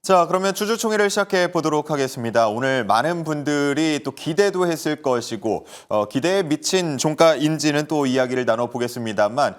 자, 그러면 주주총회를 시작해 보도록 하겠습니다. 오늘 많은 분들이 또 기대도 했을 것이고 기대에 미친 종가인지는 또 이야기를 나눠보겠습니다만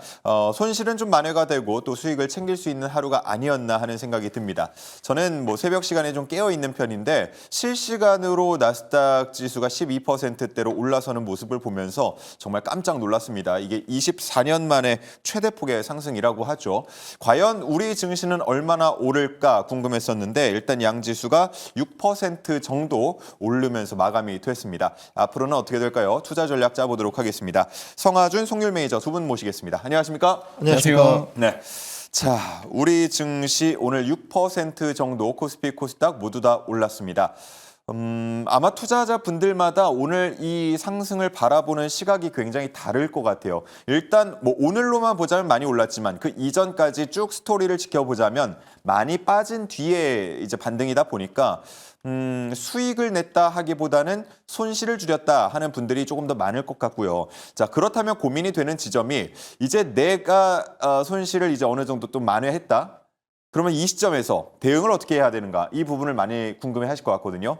손실은 좀 만회가 되고 또 수익을 챙길 수 있는 하루가 아니었나 하는 생각이 듭니다. 저는 뭐 새벽 시간에 좀 깨어있는 편인데 실시간으로 나스닥 지수가 12%대로 올라서는 모습을 보면서 정말 깜짝 놀랐습니다. 이게 24년 만에 최대폭의 상승이라고 하죠. 과연 우리 증시는 얼마나 오를까 궁금했었는데 일단 양지수가 6% 정도 오르면서 마감이 됐습니다. 앞으로는 어떻게 될까요? 투자 전략 짜보도록 하겠습니다. 성하준, 송율 매니저 두 분 모시겠습니다. 안녕하십니까? 안녕하세요. 네. 자, 우리 증시 오늘 6% 정도 코스피, 코스닥 모두 다 올랐습니다. 아마 투자자분들마다 오늘 이 상승을 바라보는 시각이 굉장히 다를 것 같아요. 일단 뭐 오늘로만 보자면 많이 올랐지만 그 이전까지 쭉 스토리를 지켜보자면 많이 빠진 뒤에 이제 반등이다 보니까 수익을 냈다 하기보다는 손실을 줄였다 하는 분들이 조금 더 많을 것 같고요. 자, 그렇다면 고민이 되는 지점이 이제 내가 손실을 이제 어느 정도 또 만회했다. 그러면 이 시점에서 대응을 어떻게 해야 되는가? 이 부분을 많이 궁금해 하실 것 같거든요.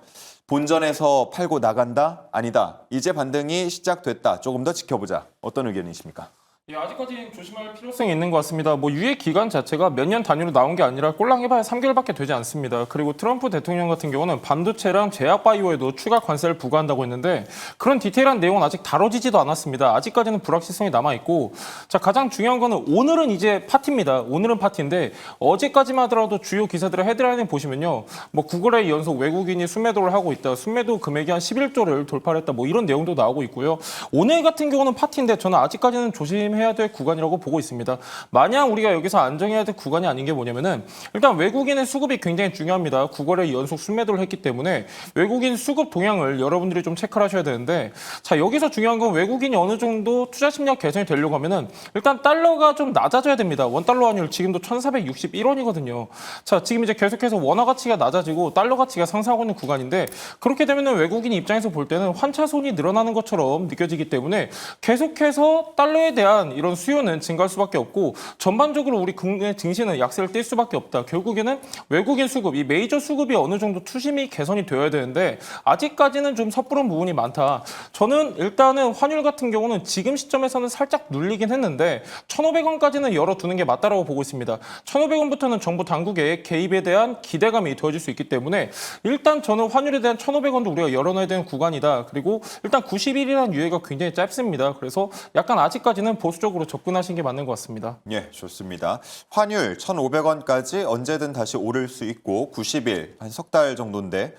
본전에서 팔고 나간다? 아니다. 이제 반등이 시작됐다. 조금 더 지켜보자. 어떤 의견이십니까? 아직까지는 조심할 필요성이 있는 것 같습니다. 뭐 유예 기간 자체가 몇 년 단위로 나온 게 아니라 꼴랑 해봐야 3개월밖에 되지 않습니다. 그리고 트럼프 대통령 같은 경우는 반도체랑 제약바이오에도 추가 관세를 부과한다고 했는데 그런 디테일한 내용은 아직 다뤄지지도 않았습니다. 아직까지는 불확실성이 남아있고 자 가장 중요한 거는 오늘은 이제 파티입니다. 오늘은 파티인데 어제까지만 하더라도 주요 기사들의 헤드라인을 보시면요. 뭐 9거래 연속 외국인이 순매도를 하고 있다. 순매도 금액이 한 11조를 돌파했다. 뭐 이런 내용도 나오고 있고요. 오늘 같은 경우는 파티인데 저는 아직까지는 해야 될 구간이라고 보고 있습니다. 만약 우리가 여기서 안정해야 될 구간이 아닌 게 뭐냐면은 일단 외국인의 수급이 굉장히 중요합니다. 9거래 연속 순매도를 했기 때문에 외국인 수급 동향을 여러분들이 좀 체크를 하셔야 되는데 자 여기서 중요한 건 외국인이 어느 정도 투자 심리학 개선이 되려고 하면은 일단 달러가 좀 낮아져야 됩니다. 원달러 환율 지금도 1,461원이거든요. 자 지금 이제 계속해서 원화 가치가 낮아지고 달러 가치가 상승하고 있는 구간인데 그렇게 되면은 외국인 입장에서 볼 때는 환차손이 늘어나는 것처럼 느껴지기 때문에 계속해서 달러에 대한 이런 수요는 증가할 수밖에 없고 전반적으로 우리 국내 증시는 약세를 띨 수밖에 없다. 결국에는 외국인 수급, 이 메이저 수급이 어느 정도 투심이 개선이 되어야 되는데 아직까지는 좀 섣부른 부분이 많다. 저는 일단은 환율 같은 경우는 지금 시점에서는 살짝 눌리긴 했는데 1,500원까지는 열어두는 게 맞다라고 보고 있습니다. 1,500원부터는 정부 당국의 개입에 대한 기대감이 더해질 수 있기 때문에 일단 저는 환율에 대한 1,500원도 우리가 열어놔야 되는 구간이다. 그리고 일단 90일이라는 유예가 굉장히 짧습니다. 그래서 약간 아직까지는 보수적으로 접근하신 게 맞는 것 같습니다. 예, 좋습니다. 환율 1,500원까지 언제든 다시 오를 수 있고 90일, 한 석 달 정도인데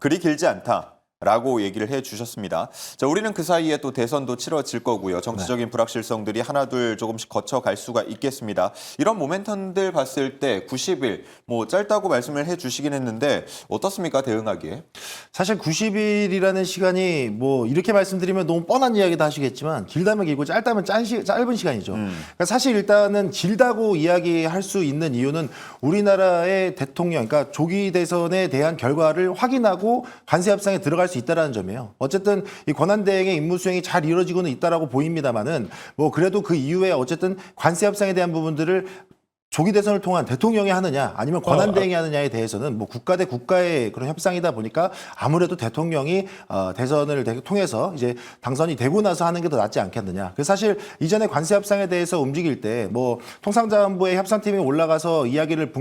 그리 길지 않다. 라고 얘기를 해주셨습니다. 자, 우리는 그 사이에 또 대선도 치러질 거고요. 정치적인 불확실성들이 하나둘 조금씩 거쳐갈 수가 있겠습니다. 이런 모멘텀들 봤을 때 90일, 뭐 짧다고 말씀을 해주시긴 했는데 어떻습니까? 대응하기에? 사실 90일이라는 시간이 뭐 이렇게 말씀드리면 너무 뻔한 이야기도 하시겠지만 길다면 길고 짧다면 짧은 시간이죠. 그러니까 사실 일단은 길다고 이야기할 수 있는 이유는 우리나라의 대통령, 그러니까 조기 대선에 대한 결과를 확인하고 관세 협상에 들어갈 수 있다는 점이에요. 어쨌든 이 권한대행의 임무 수행이 잘 이루어지고는 있다라고 보입니다만은 뭐 그래도 그 이후에 어쨌든 관세 협상에 대한 부분들을 조기 대선을 통한 대통령이 하느냐 아니면 권한대행이 하느냐에 대해서는 뭐 국가 대 국가의 그런 협상이다 보니까 아무래도 대통령이 대선을 통해서 이제 당선이 되고 나서 하는 게 더 낫지 않겠느냐. 그래서 사실 이전에 관세 협상에 대해서 움직일 때 뭐 통상자원부의 협상팀이 올라가서 이야기를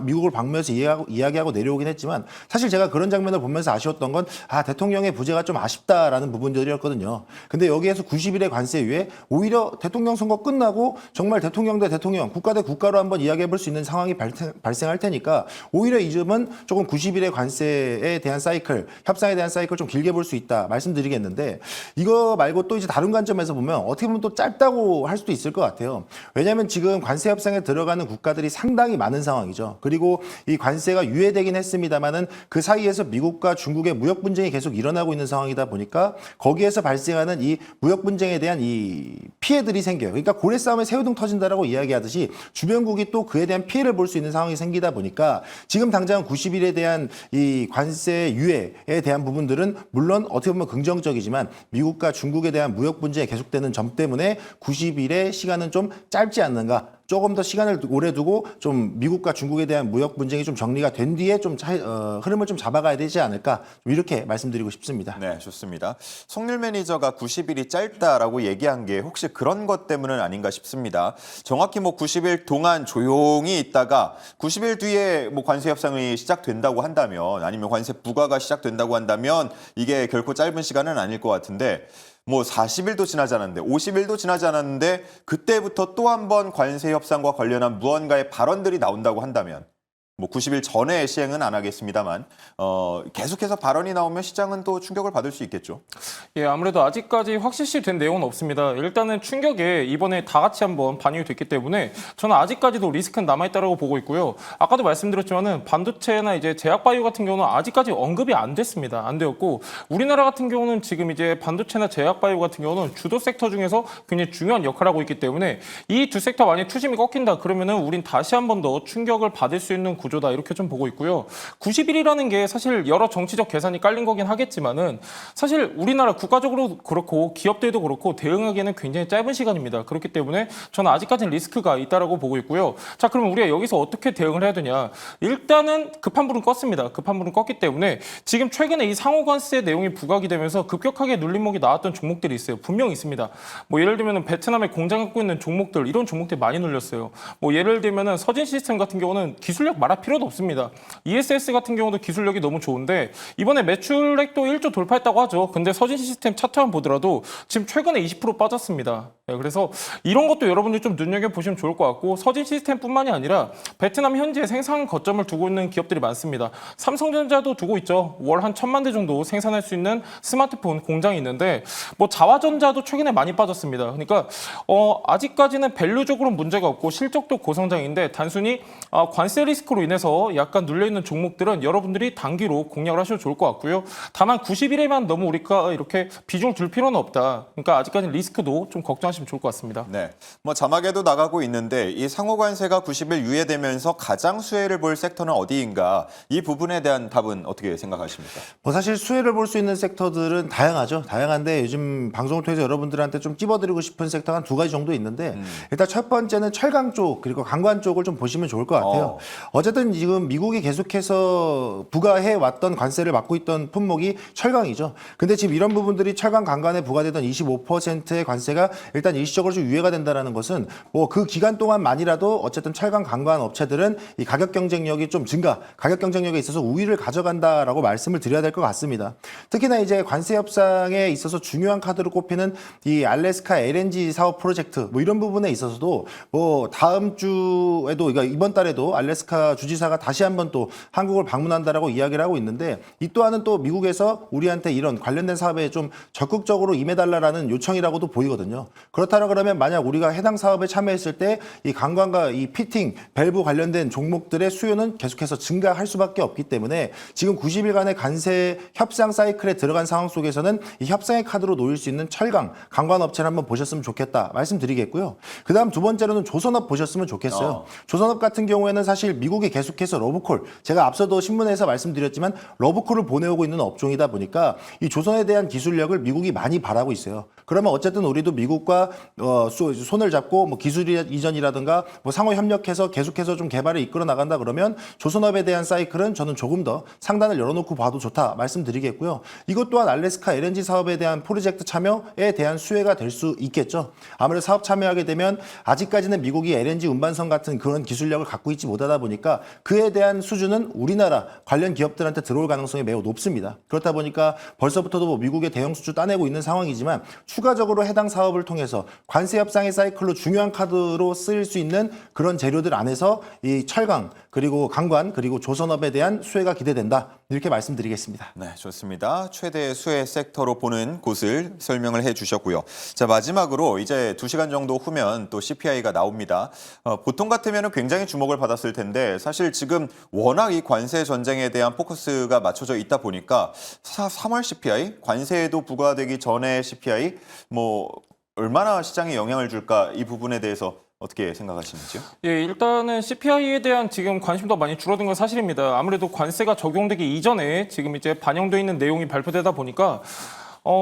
미국을 방문해서 이야기하고 내려오긴 했지만 사실 제가 그런 장면을 보면서 아쉬웠던 건 대통령의 부재가 좀 아쉽다라는 부분들이었거든요. 근데 여기에서 90일의 관세 위에 오히려 대통령 선거 끝나고 정말 대통령 대 대통령, 국가 대 국가로 한번 이야기해 볼 수 있는 상황이 발생할 테니까 오히려 이 점은 조금 90일의 관세에 대한 사이클, 협상에 대한 사이클 좀 길게 볼 수 있다 말씀드리겠는데 이거 말고 또 이제 다른 관점에서 보면 어떻게 보면 또 짧다고 할 수도 있을 것 같아요. 왜냐하면 지금 관세 협상에 들어가는 국가들이 상당히 많은 상황이죠. 그리고 이 관세가 유예되긴 했습니다만은 그 사이에서 미국과 중국의 무역 분쟁이 계속 일어나고 있는 상황이다 보니까 거기에서 발생하는 이 무역 분쟁에 대한 이 피해들이 생겨요. 그러니까 고래 싸움에 새우등 터진다라고 이야기하듯이 주변국이 또 그에 대한 피해를 볼 수 있는 상황이 생기다 보니까 지금 당장 90일에 대한 이 관세 유예에 대한 부분들은 물론 어떻게 보면 긍정적이지만 미국과 중국에 대한 무역 분쟁이 계속되는 점 때문에 90일의 시간은 좀 짧지 않는가. 조금 더 시간을 오래 두고 좀 미국과 중국에 대한 무역 분쟁이 좀 정리가 된 뒤에 좀 흐름을 좀 잡아가야 되지 않을까 이렇게 말씀드리고 싶습니다. 네, 좋습니다. 송릴 매니저가 90일이 짧다라고 얘기한 게 혹시 그런 것 때문은 아닌가 싶습니다. 정확히 뭐 90일 동안 조용히 있다가 90일 뒤에 뭐 관세 협상이 시작된다고 한다면 아니면 관세 부과가 시작된다고 한다면 이게 결코 짧은 시간은 아닐 것 같은데 뭐 40일도 지나지 않았는데 50일도 지나지 않았는데 그때부터 또 한 번 관세 협상과 관련한 무언가의 발언들이 나온다고 한다면 뭐 90일 전에 시행은 안 하겠습니다만 계속해서 발언이 나오면 시장은 또 충격을 받을 수 있겠죠. 예, 아무래도 아직까지 확실시된 내용은 없습니다. 일단은 충격에 이번에 다 같이 한번 반영이 됐기 때문에 저는 아직까지도 리스크는 남아있다고 보고 있고요. 아까도 말씀드렸지만은 반도체나 이제 제약바이오 같은 경우는 아직까지 언급이 안 됐습니다. 안 되었고 우리나라 같은 경우는 지금 이제 반도체나 제약바이오 같은 경우는 주도 섹터 중에서 굉장히 중요한 역할을 하고 있기 때문에 이 두 섹터 만약 투심이 꺾인다 그러면은 우린 다시 한 번 더 충격을 받을 수 있는 구조다 이렇게 좀 보고 있고요. 90일이라는 게 사실 여러 정치적 계산이 깔린 거긴 하겠지만은 사실 우리나라 국가적으로 그렇고 기업들도 그렇고 대응하기에는 굉장히 짧은 시간입니다. 그렇기 때문에 저는 아직까지는 리스크가 있다라고 보고 있고요. 자, 그러면 우리가 여기서 어떻게 대응을 해야 되냐? 일단은 급한 불은 껐습니다. 급한 불은 껐기 때문에 지금 최근에 이 상호관세 내용이 부각이 되면서 급격하게 눌림목이 나왔던 종목들이 있어요. 분명히 있습니다. 뭐 예를 들면 베트남에 공장 갖고 있는 종목들 이런 종목들이 많이 눌렸어요. 뭐 예를 들면은 서진 시스템 같은 경우는 기술력 말할 필요도 없습니다. ESS 같은 경우도 기술력이 너무 좋은데 이번에 매출액도 1조 돌파했다고 하죠. 근데 서진 시스템 차트만 보더라도 지금 최근에 20% 빠졌습니다. 네, 그래서 이런 것도 여러분들이 좀 눈여겨보시면 좋을 것 같고 서진 시스템뿐만이 아니라 베트남 현지에 생산 거점을 두고 있는 기업들이 많습니다. 삼성전자도 두고 있죠. 월 한 1,000만 대 정도 생산할 수 있는 스마트폰 공장이 있는데 뭐 자화전자도 최근에 많이 빠졌습니다. 그러니까 아직까지는 밸류적으로 문제가 없고 실적도 고성장인데 단순히 관세 리스크로 인해서 약간 눌려있는 종목들은 여러분들이 단기로 공략을 하셔도 좋을 것 같고요. 다만 90일에만 너무 우리가 이렇게 비중을 둘 필요는 없다. 그러니까 아직까지는 리스크도 좀 걱정하시면 좋을 것 같습니다. 네, 뭐 자막에도 나가고 있는데 이 상호관세가 90일 유예되면서 가장 수혜를 볼 섹터는 어디인가? 이 부분에 대한 답은 어떻게 생각하십니까? 뭐 사실 수혜를 볼 수 있는 섹터들은 다양하죠. 다양한데 요즘 방송을 통해서 여러분들한테 좀 찝어드리고 싶은 섹터가 한 두 가지 정도 있는데 일단 첫 번째는 철강 쪽 그리고 관관 쪽을 좀 보시면 좋을 것 같아요. 어쨌든 지금 미국이 계속해서 부과해 왔던 관세를 맡고 있던 품목이 철강이죠. 근데 지금 이런 부분들이 철강 관관에 부과되던 25%의 관세가 일단 일시적으로 좀 유예가 된다는 것은 뭐 그 기간 동안만이라도 어쨌든 철강 관관 업체들은 이 가격 경쟁력이 좀 증가, 가격 경쟁력에 있어서 우위를 가져간다라고 말씀을 드려야 될 것 같습니다. 특히나 이제 관세 협상에 있어서 중요한 카드로 꼽히는 이 알래스카 LNG 사업 프로젝트 뭐 이런 부분에 있어서도 뭐 다음 주에도 그러니까 이번 달에도 알래스카 주지사가 다시 한번 또 한국을 방문한다라고 이야기를 하고 있는데 이 또한은 또 미국에서 우리한테 이런 관련된 사업에 좀 적극적으로 임해달라라는 요청이라고도 보이거든요. 그렇다라 그러면 만약 우리가 해당 사업에 참여했을 때 이 관광과 이 피팅, 밸브 관련된 종목들의 수요는 계속해서 증가할 수밖에 없기 때문에 지금 90일간의 관세 협상 사이클에 들어간 상황 속에서는 이 협상의 카드로 놓일 수 있는 철강, 관광업체를 한번 보셨으면 좋겠다 말씀드리겠고요. 그다음 두 번째로는 조선업 보셨으면 좋겠어요. 조선업 같은 경우에는 사실 미국이 계속해서 러브콜, 제가 앞서도 신문에서 말씀드렸지만 러브콜을 보내오고 있는 업종이다 보니까 이 조선에 대한 기술력을 미국이 많이 바라고 있어요. 그러면 어쨌든 우리도 미국과 손을 잡고 뭐 기술 이전이라든가 뭐 상호 협력해서 계속해서 좀 개발을 이끌어 나간다 그러면 조선업에 대한 사이클은 저는 조금 더 상단을 열어놓고 봐도 좋다 말씀드리겠고요. 이것 또한 알래스카 LNG 사업에 대한 프로젝트 참여에 대한 수혜가 될 수 있겠죠. 아무래도 사업 참여하게 되면 아직까지는 미국이 LNG 운반선 같은 그런 기술력을 갖고 있지 못하다 보니까 그에 대한 수준은 우리나라 관련 기업들한테 들어올 가능성이 매우 높습니다. 그렇다 보니까 벌써부터도 뭐 미국의 대형 수주 따내고 있는 상황이지만 추가적으로 해당 사업을 통해서 관세 협상의 사이클로 중요한 카드로 쓰일 수 있는 그런 재료들 안에서 이 철강 그리고 관관 그리고 조선업에 대한 수혜가 기대된다 이렇게 말씀드리겠습니다. 네, 좋습니다. 최대 수혜 섹터로 보는 곳을 설명을 해주셨고요. 자, 마지막으로 이제 2시간 정도 후면 또 CPI가 나옵니다. 보통 같으면 굉장히 주목을 받았을 텐데 사실 지금 워낙 이 관세 전쟁에 대한 포커스가 맞춰져 있다 보니까 3월 CPI, 관세에도 부과되기 전에 CPI 뭐 얼마나 시장에 영향을 줄까 이 부분에 대해서 어떻게 생각하시는지요? 예, 일단은 CPI에 대한 지금 관심도 많이 줄어든 건 사실입니다. 아무래도 관세가 적용되기 이전에 지금 이제 반영돼 있는 내용이 발표되다 보니까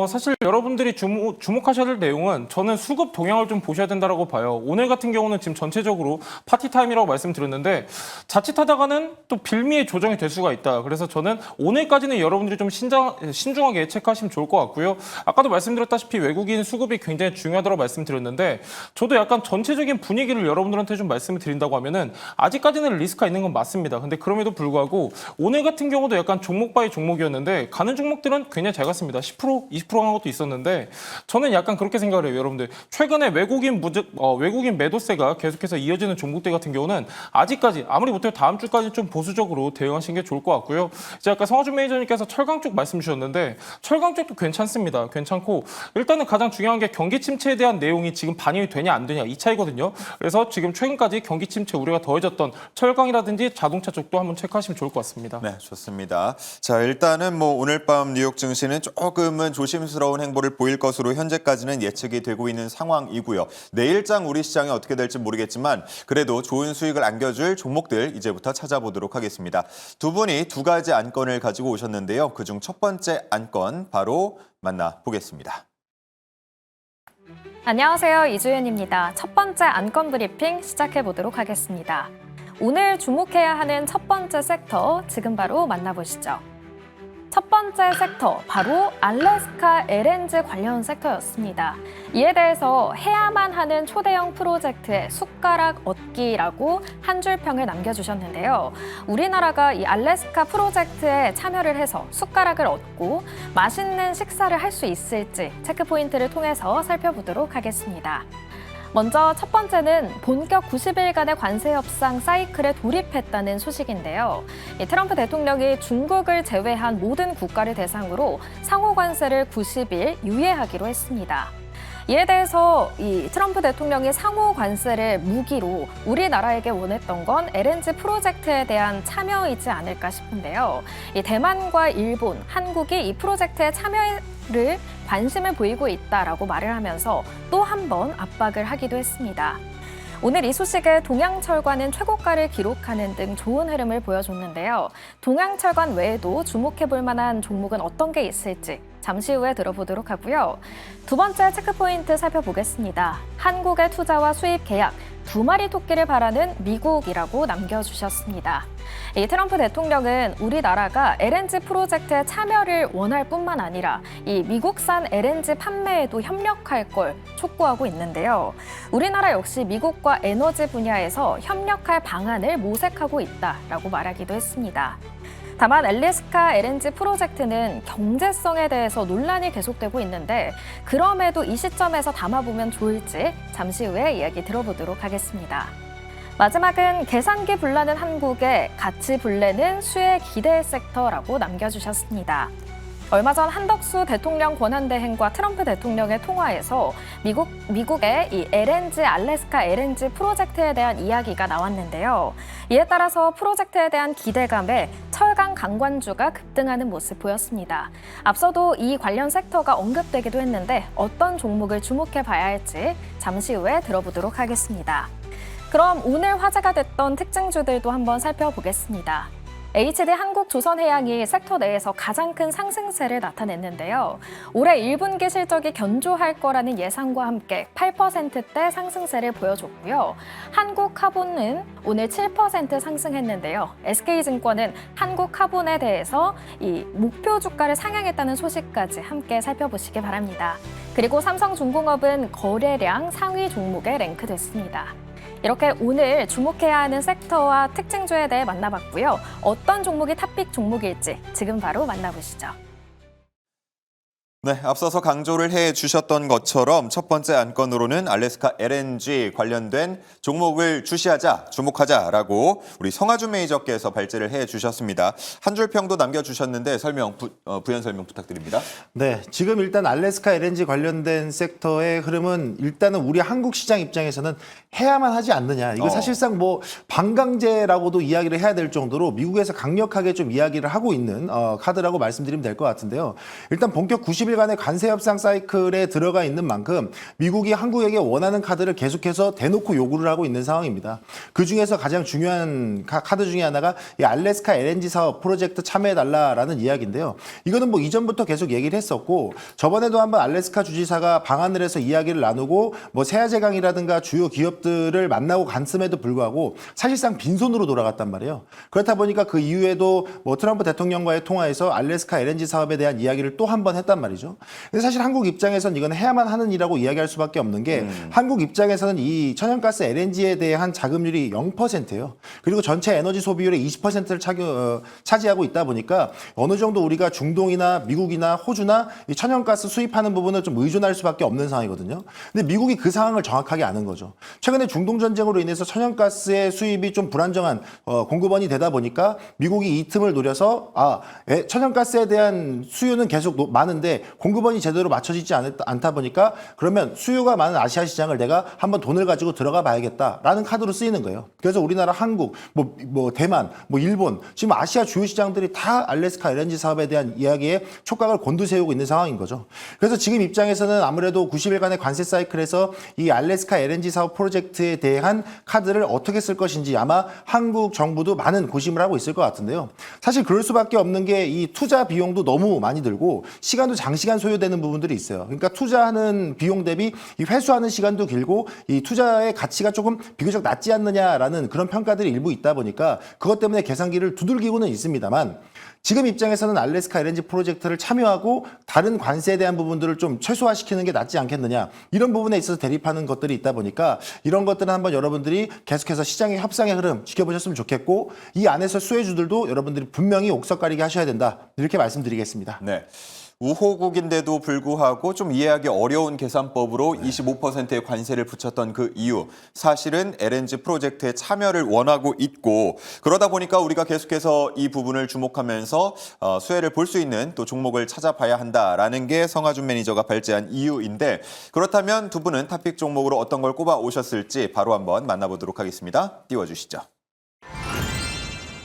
사실 여러분들이 주목하셔야 될 내용은 저는 수급 동향을 좀 보셔야 된다고 봐요. 오늘 같은 경우는 지금 전체적으로 파티 타임이라고 말씀드렸는데 자칫하다가는 또 빌미의 조정이 될 수가 있다. 그래서 저는 오늘까지는 여러분들이 좀 신중하게 체크하시면 좋을 것 같고요. 아까도 말씀드렸다시피 외국인 수급이 굉장히 중요하다고 말씀드렸는데 저도 약간 전체적인 분위기를 여러분들한테 좀 말씀을 드린다고 하면은 아직까지는 리스크가 있는 건 맞습니다. 근데 그럼에도 불구하고 오늘 같은 경우도 약간 종목 바이 종목이었는데 가는 종목들은 굉장히 잘 갔습니다. 10%, 20%한 것도 있었는데 저는 약간 그렇게 생각을 해요. 여러분들 최근에 외국인 매도세가 계속해서 이어지는 종목들 같은 경우는 아직까지 아무리 못해도 다음 주까지 좀 보수적으로 대응하시는 게 좋을 것 같고요. 이제 아까 성화준 매니저님께서 철강 쪽 말씀 주셨는데 철강 쪽도 괜찮습니다. 괜찮고 일단은 가장 중요한 게 경기 침체에 대한 내용이 지금 반영이 되냐 안 되냐 이 차이거든요. 그래서 지금 최근까지 경기 침체 우려가 더해졌던 철강이라든지 자동차 쪽도 한번 체크하시면 좋을 것 같습니다. 네, 좋습니다. 자, 일단은 뭐 오늘 밤 뉴욕 증시는 조금은 조심스러운 행보를 보일 것으로 현재까지는 예측이 되고 있는 상황이고요. 내일장 우리 시장이 어떻게 될지 모르겠지만 그래도 좋은 수익을 안겨줄 종목들 이제부터 찾아보도록 하겠습니다. 두 분이 두 가지 안건을 가지고 오셨는데요. 그중 첫 번째 안건 바로 만나보겠습니다. 안녕하세요. 이주연입니다. 첫 번째 안건 브리핑 시작해 보도록 하겠습니다. 오늘 주목해야 하는 첫 번째 섹터 지금 바로 만나보시죠. 첫 번째 섹터 바로 알래스카 LNG 관련 섹터였습니다. 이에 대해서 해야만 하는 초대형 프로젝트의 숟가락 얻기라고 한 줄 평을 남겨주셨는데요. 우리나라가 이 알래스카 프로젝트에 참여를 해서 숟가락을 얻고 맛있는 식사를 할 수 있을지 체크 포인트를 통해서 살펴보도록 하겠습니다. 먼저 첫 번째는 본격 90일간의 관세 협상 사이클에 돌입했다는 소식인데요. 트럼프 대통령이 중국을 제외한 모든 국가를 대상으로 상호 관세를 90일 유예하기로 했습니다. 이에 대해서 이 트럼프 대통령이 상호 관세를 무기로 우리나라에게 원했던 건 LNG 프로젝트에 대한 참여이지 않을까 싶은데요. 이 대만과 일본, 한국이 이 프로젝트에 참여를 관심을 보이고 있다라고 말을 하면서 또 한 번 압박을 하기도 했습니다. 오늘 이 소식에 동양철관은 최고가를 기록하는 등 좋은 흐름을 보여줬는데요. 동양철관 외에도 주목해볼 만한 종목은 어떤 게 있을지 잠시 후에 들어보도록 하고요. 두 번째 체크포인트 살펴보겠습니다. 한국의 투자와 수입 계약, 두 마리 토끼를 바라는 미국이라고 남겨주셨습니다. 이 트럼프 대통령은 우리나라가 LNG 프로젝트에 참여를 원할 뿐만 아니라 이 미국산 LNG 판매에도 협력할 걸 촉구하고 있는데요. 우리나라 역시 미국과 에너지 분야에서 협력할 방안을 모색하고 있다라고 말하기도 했습니다. 다만 알래스카 LNG 프로젝트는 경제성에 대해서 논란이 계속되고 있는데 그럼에도 이 시점에서 담아보면 좋을지 잠시 후에 이야기 들어보도록 하겠습니다. 마지막은 계산기 불나는 한국에 같이 불내는 수혜 기대 섹터라고 남겨주셨습니다. 얼마 전 한덕수 대통령 권한대행과 트럼프 대통령의 통화에서 미국의 이 알래스카 LNG 프로젝트에 대한 이야기가 나왔는데요. 이에 따라서 프로젝트에 대한 기대감에 철강 강관주가 급등하는 모습 보였습니다. 앞서도 이 관련 섹터가 언급되기도 했는데 어떤 종목을 주목해 봐야 할지 잠시 후에 들어보도록 하겠습니다. 그럼 오늘 화제가 됐던 특징주들도 한번 살펴보겠습니다. HD 한국조선해양이 섹터 내에서 가장 큰 상승세를 나타냈는데요. 올해 1분기 실적이 견조할 거라는 예상과 함께 8%대 상승세를 보여줬고요. 한국카본은 오늘 7% 상승했는데요. SK증권은 한국카본에 대해서 이 목표 주가를 상향했다는 소식까지 함께 살펴보시기 바랍니다. 그리고 삼성중공업은 거래량 상위 종목에 랭크됐습니다. 이렇게 오늘 주목해야 하는 섹터와 특징주에 대해 만나봤고요. 어떤 종목이 탑픽 종목일지 지금 바로 만나보시죠. 네, 앞서서 강조를 해주셨던 것처럼 첫 번째 안건으로는 알래스카 LNG 관련된 종목을 주목하자라고 우리 성화준 매니저께서 발제를 해주셨습니다. 한 줄 평도 남겨주셨는데 부연 설명 부탁드립니다. 네, 지금 일단 알래스카 LNG 관련된 섹터의 흐름은 일단은 우리 한국 시장 입장에서는 해야만 하지 않느냐. 이거 사실상 뭐 반강제라고도 이야기를 해야 될 정도로 미국에서 강력하게 좀 이야기를 하고 있는 카드라고 말씀드리면 될 것 같은데요. 일단 본격 90일 90일간의 관세 협상 사이클에 들어가 있는 만큼 미국이 한국에게 원하는 카드를 계속해서 대놓고 요구를 하고 있는 상황입니다. 그중에서 가장 중요한 카드 중에 하나가 이 알래스카 LNG 사업 프로젝트 참여해달라라는 이야기인데요. 이거는 뭐 이전부터 계속 얘기를 했었고 저번에도 한번 알래스카 주지사가 방한을 해서 이야기를 나누고 뭐 세아제강이라든가 주요 기업들을 만나고 갔음에도 불구하고 사실상 빈손으로 돌아갔단 말이에요. 그렇다 보니까 그 이후에도 뭐 트럼프 대통령과의 통화에서 알래스카 LNG 사업에 대한 이야기를 또 한 번 했단 말이죠. 근데 사실 한국 입장에선 이건 해야만 하는 일이라고 이야기할 수밖에 없는 게 한국 입장에서는 이 천연가스 LNG에 대한 자금률이 0%예요. 그리고 전체 에너지 소비율의 20%를 차지하고 있다 보니까 어느 정도 우리가 중동이나 미국이나 호주나 이 천연가스 수입하는 부분을 좀 의존할 수밖에 없는 상황이거든요. 근데 미국이 그 상황을 정확하게 아는 거죠. 최근에 중동 전쟁으로 인해서 천연가스의 수입이 좀 불안정한 공급원이 되다 보니까 미국이 이 틈을 노려서 천연가스에 대한 수요는 계속 많은데 공급원이 제대로 맞춰지지 않다 보니까 그러면 수요가 많은 아시아 시장을 내가 한번 돈을 가지고 들어가 봐야겠다라는 카드로 쓰이는 거예요. 그래서 우리나라, 한국, 뭐 대만, 뭐 일본, 지금 아시아 주요 시장들이 다 알래스카 LNG 사업에 대한 이야기에 촉각을 곤두세우고 있는 상황인 거죠. 그래서 지금 입장에서는 아무래도 90일간의 관세 사이클에서 이 알래스카 LNG 사업 프로젝트에 대한 카드를 어떻게 쓸 것인지 아마 한국 정부도 많은 고심을 하고 있을 것 같은데요. 사실 그럴 수밖에 없는 게 이 투자 비용도 너무 많이 들고 시간도 장시간 소요되는 부분들이 있어요. 그러니까 투자하는 비용 대비 이 회수하는 시간도 길고 이 투자의 가치가 조금 비교적 낮지 않느냐라는 그런 평가들이 일부 있다 보니까 그것 때문에 계산기를 두들기고는 있습니다만 지금 입장에서는 알래스카 LNG 프로젝트를 참여하고 다른 관세에 대한 부분들을 좀 최소화시키는 게 낫지 않겠느냐, 이런 부분에 있어서 대립하는 것들이 있다 보니까 이런 것들은 한번 여러분들이 계속해서 시장의 협상의 흐름 지켜보셨으면 좋겠고 이 안에서 수혜주들도 여러분들이 분명히 옥석 가리게 하셔야 된다, 이렇게 말씀드리겠습니다. 네. 우호국인데도 불구하고 좀 이해하기 어려운 계산법으로 25%의 관세를 붙였던 그 이유, 사실은 LNG 프로젝트에 참여를 원하고 있고 그러다 보니까 우리가 계속해서 이 부분을 주목하면서 수혜를 볼 수 있는 또 종목을 찾아봐야 한다라는 게 성하준 매니저가 발제한 이유인데, 그렇다면 두 분은 탑픽 종목으로 어떤 걸 꼽아 오셨을지 바로 한번 만나보도록 하겠습니다. 띄워주시죠.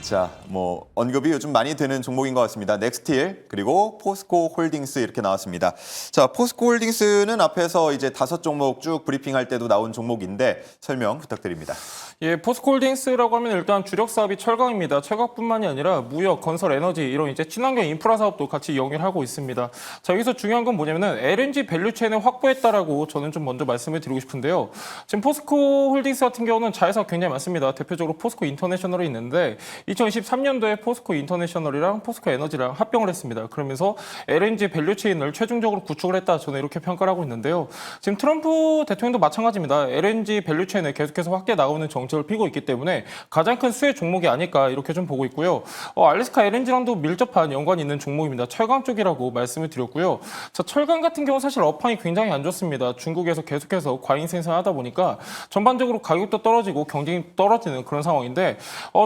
자, 뭐 언급이 요즘 많이 되는 종목인 것 같습니다. 넥스틸 그리고 포스코 홀딩스 이렇게 나왔습니다. 자, 포스코 홀딩스는 앞에서 이제 5종목 쭉 브리핑할 때도 나온 종목인데 설명 부탁드립니다. 예, 포스코홀딩스라고 하면 일단 주력 사업이 철강입니다. 철강뿐만이 아니라 무역, 건설, 에너지 이런 이제 친환경 인프라 사업도 같이 이용을 하고 있습니다. 자, 여기서 중요한 건 뭐냐면은 LNG 밸류체인을 확보했다라고 저는 좀 먼저 말씀을 드리고 싶은데요. 지금 포스코홀딩스 같은 경우는 자회사가 굉장히 많습니다. 대표적으로 포스코 인터내셔널이 있는데 2023년도에 포스코 인터내셔널이랑 포스코 에너지랑 합병을 했습니다. 그러면서 LNG 밸류체인을 최종적으로 구축을 했다, 저는 이렇게 평가를 하고 있는데요. 지금 트럼프 대통령도 마찬가지입니다. LNG 밸류체인을 계속해서 확대 나오는 정책을 피고 있기 때문에 가장 큰 수혜 종목이 아닐까, 이렇게 좀 보고 있고요. 알래스카 LNG랑도 밀접한 연관이 있는 종목입니다. 철강 쪽이라고 말씀을 드렸고요. 자, 철강 같은 경우 사실 업황이 굉장히 안 좋습니다. 중국에서 계속해서 과잉 생산하다 보니까 전반적으로 가격도 떨어지고 경쟁이 떨어지는 그런 상황인데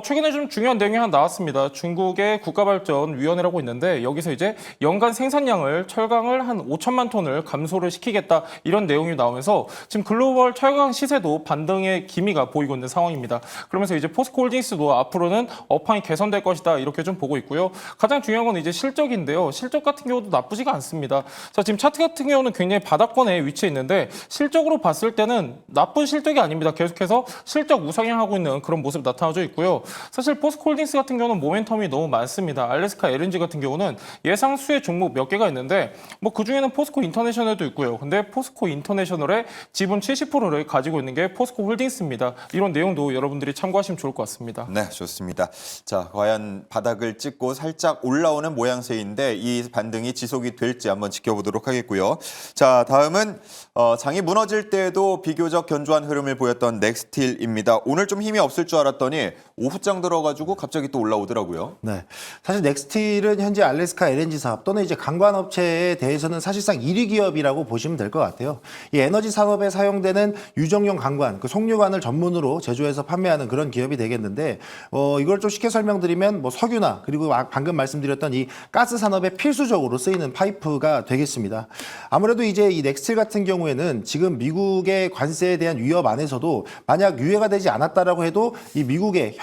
최근에 좀 중요한 내용이 하나 나왔습니다. 중국의 국가발전위원회라고 있는데 여기서 이제 연간 생산량을 철강을 한 5천만 톤을 감소를 시키겠다, 이런 내용이 나오면서 지금 글로벌 철강 시세도 반등의 기미가 보이고 있는 상황입니다. 그러면서 이제 포스코홀딩스도 앞으로는 업황이 개선될 것이다, 이렇게 좀 보고 있고요. 가장 중요한 건 이제 실적인데요. 실적 같은 경우도 나쁘지가 않습니다. 자, 지금 차트 같은 경우는 굉장히 바닥권에 위치해 있는데 실적으로 봤을 때는 나쁜 실적이 아닙니다. 계속해서 실적 우상향하고 있는 그런 모습 나타나져 있고요. 사실 포스코홀딩스 같은 경우는 모멘텀이 너무 많습니다. 알래스카 LNG 같은 경우는 예상 수혜 종목 몇 개가 있는데 뭐 그중에는 포스코 인터내셔널도 있고요. 근데 포스코 인터내셔널의 지분 70%를 가지고 있는 게 포스코 홀딩스입니다. 이런 내용도 여러분들이 참고하시면 좋을 것 같습니다. 네, 좋습니다. 자, 과연 바닥을 찍고 살짝 올라오는 모양새인데 이 반등이 지속이 될지 한번 지켜보도록 하겠고요. 자, 다음은 장이 무너질 때에도 비교적 견조한 흐름을 보였던 넥스틸입니다. 오늘 좀 힘이 없을 줄 알았더니 오후장 들어가지고 갑자기 또 올라오더라고요. 네, 사실 넥스틸은 현재 알래스카 LNG 사업 또는 이제 강관업체에 대해서는 사실상 1위 기업이라고 보시면 될 것 같아요. 이 에너지 산업에 사용되는 유정용 강관, 그 송유관을 전문으로 제조해서 판매하는 그런 기업이 되겠는데 이걸 좀 쉽게 설명드리면 뭐 석유나 그리고 방금 말씀드렸던 이 가스 산업에 필수적으로 쓰이는 파이프가 되겠습니다. 아무래도 이제 이 넥스틸 같은 경우에는 지금 미국의 관세에 대한 위협 안에서도 만약 유예가 되지 않았다라고 해도 이 미국의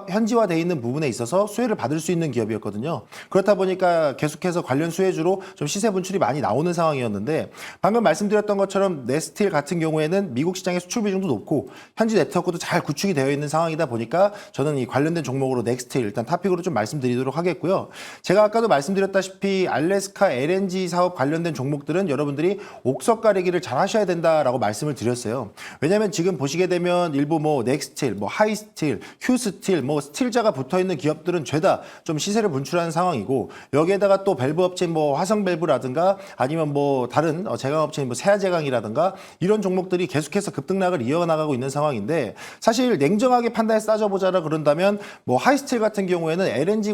현지화돼 있는 부분에 있어서 수혜를 받을 수 있는 기업이었거든요. 그렇다 보니까 계속해서 관련 수혜주로 좀 시세 분출이 많이 나오는 상황이었는데 방금 말씀드렸던 것처럼 넥스틸 같은 경우에는 미국 시장의 수출 비중도 높고 현지 네트워크도 잘 구축이 되어 있는 상황이다 보니까 저는 이 관련된 종목으로 넥스틸 일단 탑픽으로 좀 말씀드리도록 하겠고요. 제가 아까도 말씀드렸다시피 알래스카 LNG 사업 관련된 종목들은 여러분들이 옥석 가리기를 잘 하셔야 된다라고 말씀을 드렸어요. 왜냐하면 지금 보시게 되면 일부 뭐 넥스틸, 뭐 하이스틸, 휴스틸, 뭐 스틸자가 붙어 있는 기업들은 죄다 좀 시세를 분출하는 상황이고 여기에다가 또 밸브 업체인 뭐 화성 밸브라든가 아니면 뭐 다른 제강 업체인 뭐 세아제강이라든가 이런 종목들이 계속해서 급등락을 이어나가고 있는 상황인데 사실 냉정하게 판단해서 따져보자라 그런다면 뭐 하이스틸 같은 경우에는 LNG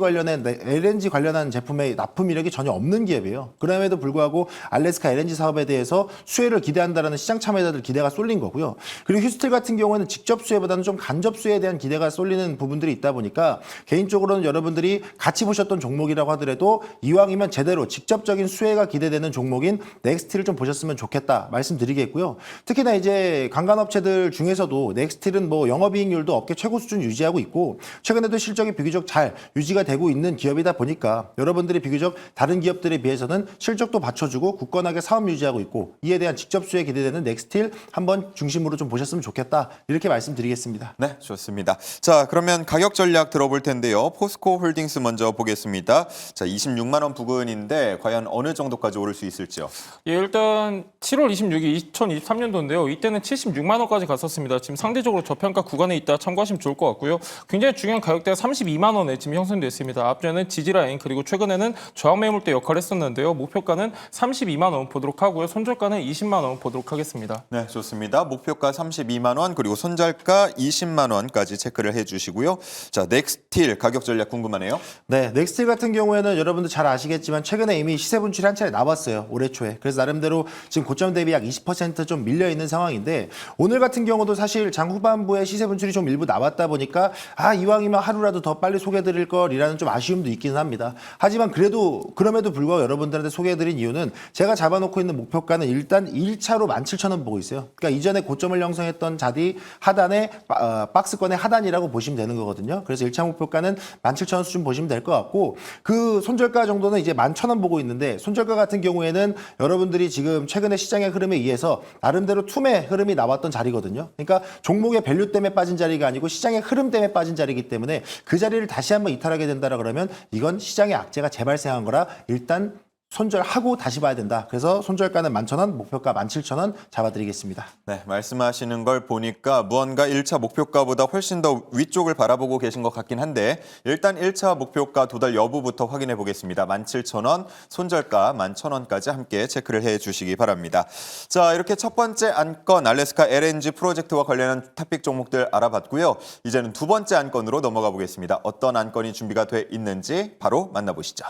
관련한 제품의 납품 이력이 전혀 없는 기업이에요. 그럼에도 불구하고 알래스카 LNG 사업에 대해서 수혜를 기대한다라는 시장 참여자들 기대가 쏠린 거고요. 그리고 휴스틸 같은 경우에는 직접 수혜보다는 좀 간접 수혜에 대한 기대가 쏠리는 부분들이 있다 보니까 개인적으로는 여러분들이 같이 보셨던 종목이라고 하더라도 이왕이면 제대로 직접적인 수혜가 기대되는 종목인 넥스틸을 좀 보셨으면 좋겠다 말씀드리겠고요. 특히나 이제 관광업체들 중에서도 넥스틸은 뭐 영업이익률도 업계 최고 수준 유지하고 있고 최근에도 실적이 비교적 잘 유지가 되고 있는 기업이다 보니까 여러분들이 비교적 다른 기업들에 비해서는 실적도 받쳐주고 굳건하게 사업 유지하고 있고 이에 대한 직접 수혜 기대되는 넥스틸 한번 중심으로 좀 보셨으면 좋겠다 이렇게 말씀드리겠습니다. 네, 좋습니다. 자, 그러면 가격 전략 들어볼 텐데요. 포스코 홀딩스 먼저 보겠습니다. 자, 26만 원 부근인데 과연 어느 정도까지 오를 수 있을지요? 예, 일단 7월 26일 2023년도인데요. 이때는 76만 원까지 갔었습니다. 지금 상대적으로 저평가 구간에 있다 참고하시면 좋을 것 같고요. 굉장히 중요한 가격대가 32만 원에 지금 형성됐습니다. 앞전에는 지지라인 그리고 최근에는 저항 매물대 역할을 했었는데요. 목표가는 32만 원 보도록 하고요. 손절가는 20만 원 보도록 하겠습니다. 네, 좋습니다. 목표가 32만 원 그리고 손절가 20만 원까지 체크를 해주시고요. 자, 넥스틸 가격 전략 궁금하네요. 네, 넥스틸 같은 경우에는 여러분들 잘 아시겠지만 최근에 이미 시세 분출이 한 차례 나왔어요. 올해 초에. 그래서 나름대로 지금 고점 대비 약 20% 좀 밀려 있는 상황인데 오늘 같은 경우도 사실 장 후반부에 시세 분출이 좀 일부 나왔다 보니까 이왕이면 하루라도 더 빨리 소개해드릴 걸이라는 좀 아쉬움도 있기는 합니다. 하지만 그럼에도 불구하고 여러분들한테 소개해드린 이유는 제가 잡아놓고 있는 목표가는 일단 1차로 17,000원 보고 있어요. 그러니까 이전에 고점을 형성했던 자리 하단의 박스권의 하단이라고 보시면 되는 거거든요. 그래서 1차 목표가는 17,000원 수준 보시면 될 것 같고 그 손절가 정도는 이제 11,000원 보고 있는데 손절가 같은 경우에는 여러분들이 지금 최근에 시장의 흐름에 의해서 나름대로 툼의 흐름이 나왔던 자리거든요. 그러니까 종목의 밸류 때문에 빠진 자리가 아니고 시장의 흐름 때문에 빠진 자리이기 때문에 그 자리를 다시 한번 이탈하게 된다라 그러면 이건 시장의 악재가 재발생한 거라 일단 손절하고 다시 봐야 된다. 그래서 손절가는 11,000원, 목표가 17,000원 잡아드리겠습니다. 네, 말씀하시는 걸 보니까 무언가 1차 목표가보다 훨씬 더 위쪽을 바라보고 계신 것 같긴 한데 일단 1차 목표가 도달 여부부터 확인해 보겠습니다. 17,000원, 손절가 11,000원까지 함께 체크를 해주시기 바랍니다. 자, 이렇게 첫 번째 안건 알래스카 LNG 프로젝트와 관련한 탑픽 종목들 알아봤고요. 이제는 두 번째 안건으로 넘어가 보겠습니다. 어떤 안건이 준비가 돼 있는지 바로 만나보시죠.